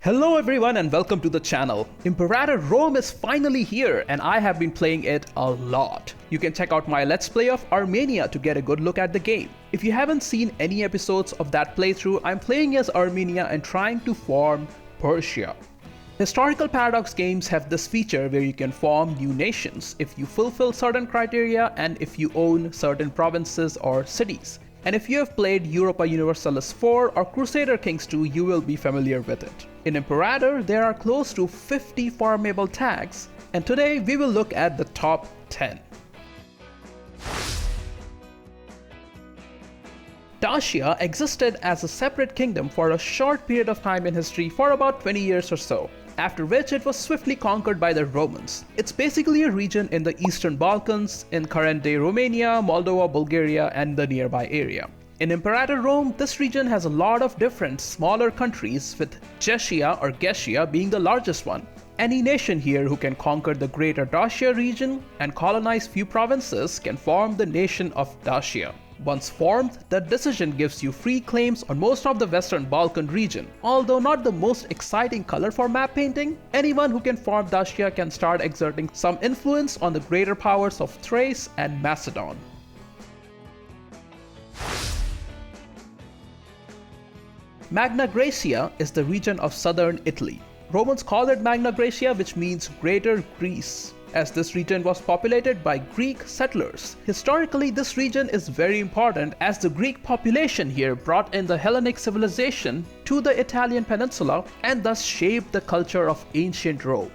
Hello everyone and welcome to the channel. Imperator Rome is finally here and I have been playing it a lot. You can check out my Let's Play of Armenia to get a good look at the game. If you haven't seen any episodes of that playthrough, I'm playing as Armenia and trying to form Persia. Historical Paradox games have this feature where you can form new nations if you fulfill certain criteria and if you own certain provinces or cities. And if you have played Europa Universalis 4 or Crusader Kings 2, you will be familiar with it. In Imperator, there are close to 50 formable tags, and today we will look at the top 10. Tashia existed as a separate kingdom for a short period of time in history for about 20 years or so, after which it was swiftly conquered by the Romans. It's basically a region in the Eastern Balkans, in current-day Romania, Moldova, Bulgaria, and the nearby area. In Imperator Rome, this region has a lot of different smaller countries, with Tashia or Gecia being the largest one. Any nation here who can conquer the greater Dacia region and colonize few provinces can form the nation of Dacia. Once formed, that decision gives you free claims on most of the Western Balkan region. Although not the most exciting color for map painting, anyone who can form Dacia can start exerting some influence on the greater powers of Thrace and Macedon. Magna Grecia is the region of southern Italy. Romans call it Magna Grecia, which means Greater Greece, as this region was populated by Greek settlers. Historically, this region is very important as the Greek population here brought in the Hellenic civilization to the Italian peninsula and thus shaped the culture of ancient Rome.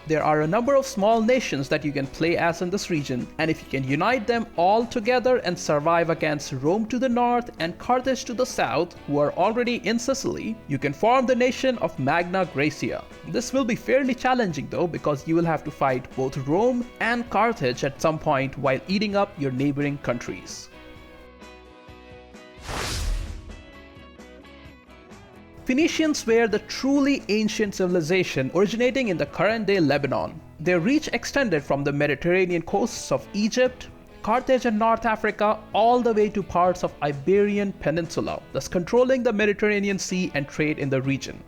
There are a number of small nations that you can play as in this region, and if you can unite them all together and survive against Rome to the north and Carthage to the south, who are already in Sicily, you can form the nation of Magna Grecia. This will be fairly challenging though, because you will have to fight both Rome and Carthage at some point while eating up your neighboring countries. Phoenicians were the truly ancient civilization originating in the current-day Lebanon. Their reach extended from the Mediterranean coasts of Egypt, Carthage and North Africa all the way to parts of Iberian Peninsula, thus controlling the Mediterranean Sea and trade in the region.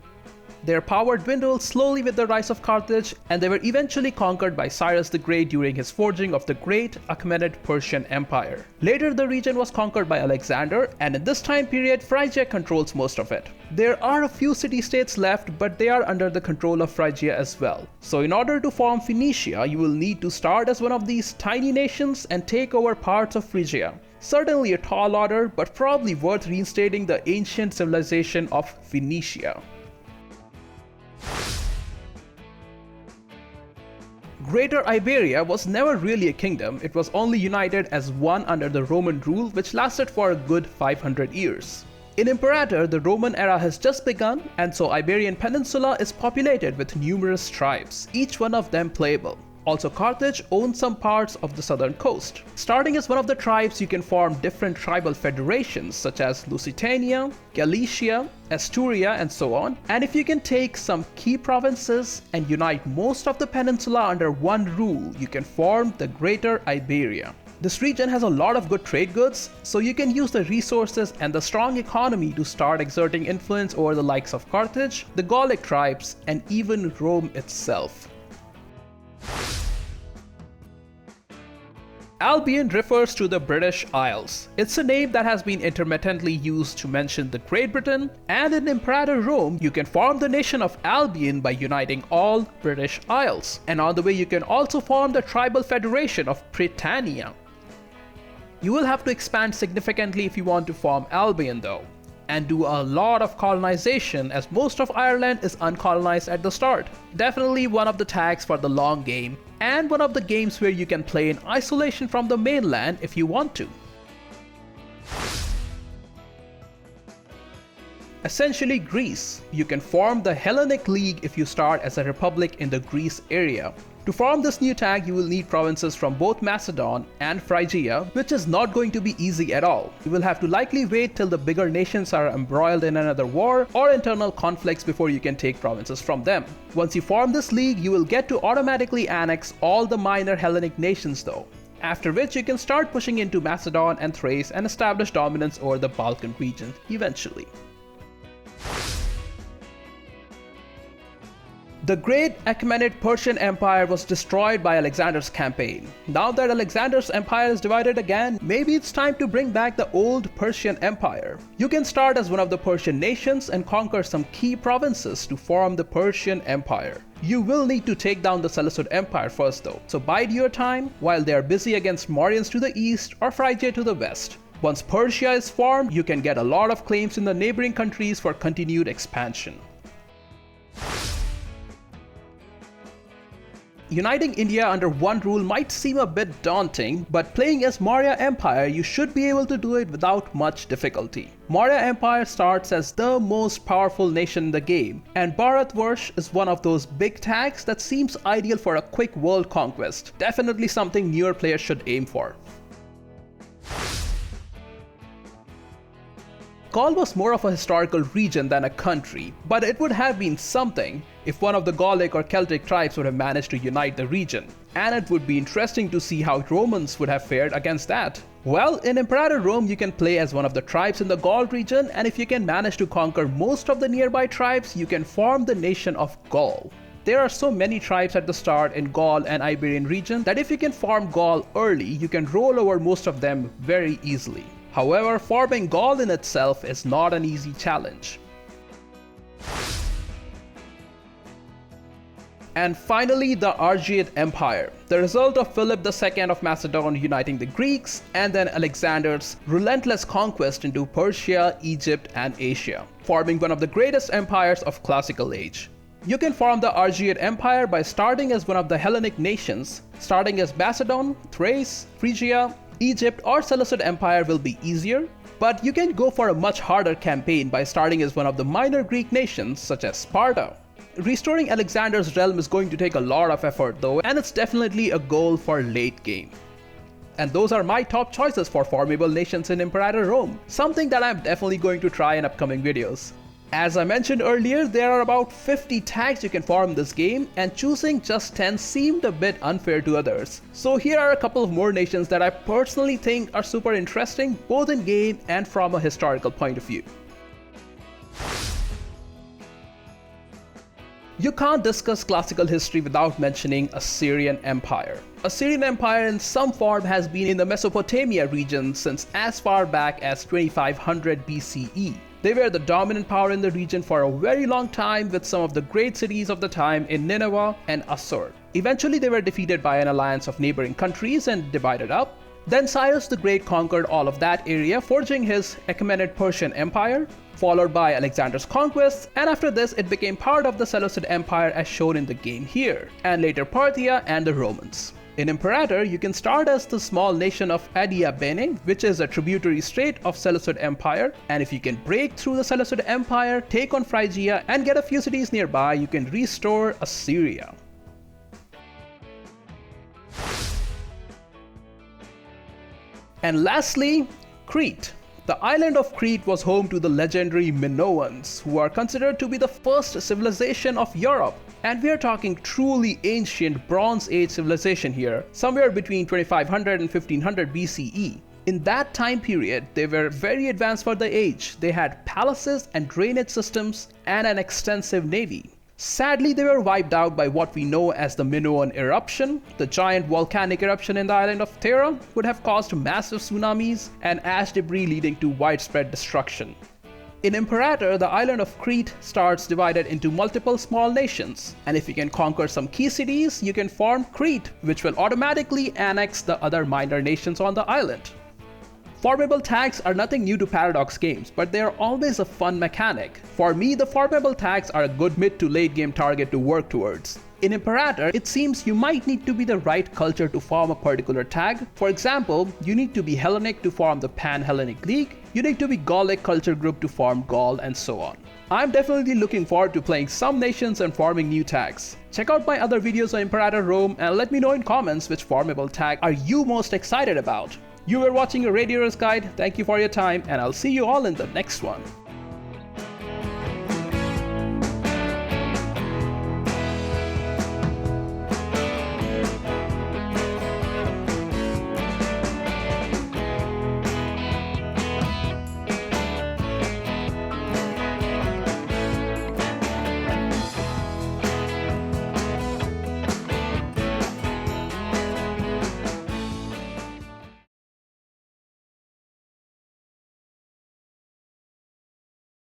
Their power dwindled slowly with the rise of Carthage, and they were eventually conquered by Cyrus the Great during his forging of the great Achaemenid Persian Empire. Later, the region was conquered by Alexander, and in this time period, Phrygia controls most of it. There are a few city-states left, but they are under the control of Phrygia as well. So in order to form Phoenicia, you will need to start as one of these tiny nations and take over parts of Phrygia. Certainly a tall order, but probably worth reinstating the ancient civilization of Phoenicia. Greater Iberia was never really a kingdom, it was only united as one under the Roman rule, which lasted for a good 500 years. In Imperator, the Roman era has just begun, and so Iberian Peninsula is populated with numerous tribes, each one of them playable. Also, Carthage owns some parts of the southern coast. Starting as one of the tribes, you can form different tribal federations such as Lusitania, Galicia, Asturia, and so on. And if you can take some key provinces and unite most of the peninsula under one rule, you can form the Greater Iberia. This region has a lot of good trade goods, so you can use the resources and the strong economy to start exerting influence over the likes of Carthage, the Gallic tribes, and even Rome itself. Albion refers to the British Isles. It's a name that has been intermittently used to mention the Great Britain, and in Imperator Rome, you can form the nation of Albion by uniting all British Isles. And on the way, you can also form the tribal federation of Britannia. You will have to expand significantly if you want to form Albion though, and do a lot of colonization as most of Ireland is uncolonized at the start. Definitely one of the tags for the long game, and one of the games where you can play in isolation from the mainland if you want to. Essentially Greece. You can form the Hellenic League if you start as a republic in the Greece area. To form this new tag, you will need provinces from both Macedon and Phrygia, which is not going to be easy at all. You will have to likely wait till the bigger nations are embroiled in another war or internal conflicts before you can take provinces from them. Once you form this league, you will get to automatically annex all the minor Hellenic nations though. After which you can start pushing into Macedon and Thrace and establish dominance over the Balkan region eventually. The great Achaemenid Persian Empire was destroyed by Alexander's campaign. Now that Alexander's empire is divided again, maybe it's time to bring back the old Persian Empire. You can start as one of the Persian nations and conquer some key provinces to form the Persian Empire. You will need to take down the Seleucid Empire first though, so bide your time while they are busy against Mauryans to the east or Phrygia to the west. Once Persia is formed, you can get a lot of claims in the neighboring countries for continued expansion. Uniting India under one rule might seem a bit daunting, but playing as Maurya Empire, you should be able to do it without much difficulty. Maurya Empire starts as the most powerful nation in the game, and Bharatvarsh is one of those big tags that seems ideal for a quick world conquest. Definitely something newer players should aim for. Gaul was more of a historical region than a country, but it would have been something if one of the Gallic or Celtic tribes would have managed to unite the region. And it would be interesting to see how Romans would have fared against that. Well, in Imperator Rome you can play as one of the tribes in the Gaul region, and if you can manage to conquer most of the nearby tribes, you can form the nation of Gaul. There are so many tribes at the start in Gaul and Iberian region that if you can form Gaul early, you can roll over most of them very easily. However, forming Gaul in itself is not an easy challenge. And finally, the Argead Empire, the result of Philip II of Macedon uniting the Greeks and then Alexander's relentless conquest into Persia, Egypt and Asia, forming one of the greatest empires of classical age. You can form the Argead Empire by starting as one of the Hellenic nations. Starting as Macedon, Thrace, Phrygia, Egypt or Seleucid Empire will be easier, but you can go for a much harder campaign by starting as one of the minor Greek nations such as Sparta. Restoring Alexander's realm is going to take a lot of effort though, and it's definitely a goal for late game. And those are my top choices for formable nations in Imperator Rome, something that I'm definitely going to try in upcoming videos. As I mentioned earlier, there are about 50 tags you can form this game, and choosing just 10 seemed a bit unfair to others. So here are a couple of more nations that I personally think are super interesting both in game and from a historical point of view. You can't discuss classical history without mentioning Assyrian Empire. Assyrian Empire in some form has been in the Mesopotamia region since as far back as 2500 BCE. They were the dominant power in the region for a very long time, with some of the great cities of the time in Nineveh and Assur. Eventually they were defeated by an alliance of neighboring countries and divided up. Then Cyrus the Great conquered all of that area, forging his Achaemenid Persian Empire, followed by Alexander's conquests, and after this it became part of the Seleucid Empire as shown in the game here, and later Parthia and the Romans. In Imperator, you can start as the small nation of Adiabene, which is a tributary state of Seleucid Empire, and if you can break through the Seleucid Empire, take on Phrygia and get a few cities nearby, you can restore Assyria. And lastly, Crete. The island of Crete was home to the legendary Minoans, who are considered to be the first civilization of Europe. And we are talking truly ancient Bronze Age civilization here, somewhere between 2500 and 1500 BCE. In that time period, they were very advanced for the age. They had palaces and drainage systems and an extensive navy. Sadly, they were wiped out by what we know as the Minoan eruption. The giant volcanic eruption in the island of Thera would have caused massive tsunamis and ash debris leading to widespread destruction. In Imperator, the island of Crete starts divided into multiple small nations, and if you can conquer some key cities, you can form Crete, which will automatically annex the other minor nations on the island. Formable tags are nothing new to Paradox games, but they are always a fun mechanic. For me, the formable tags are a good mid to late game target to work towards. In Imperator, it seems you might need to be the right culture to form a particular tag. For example, you need to be Hellenic to form the Pan-Hellenic League, you need to be Gallic culture group to form Gaul, and so on. I'm definitely looking forward to playing some nations and forming new tags. Check out my other videos on Imperator Rome and let me know in comments which formable tag are you most excited about. You were watching a Radio's Guide, thank you for your time, and I'll see you all in the next one.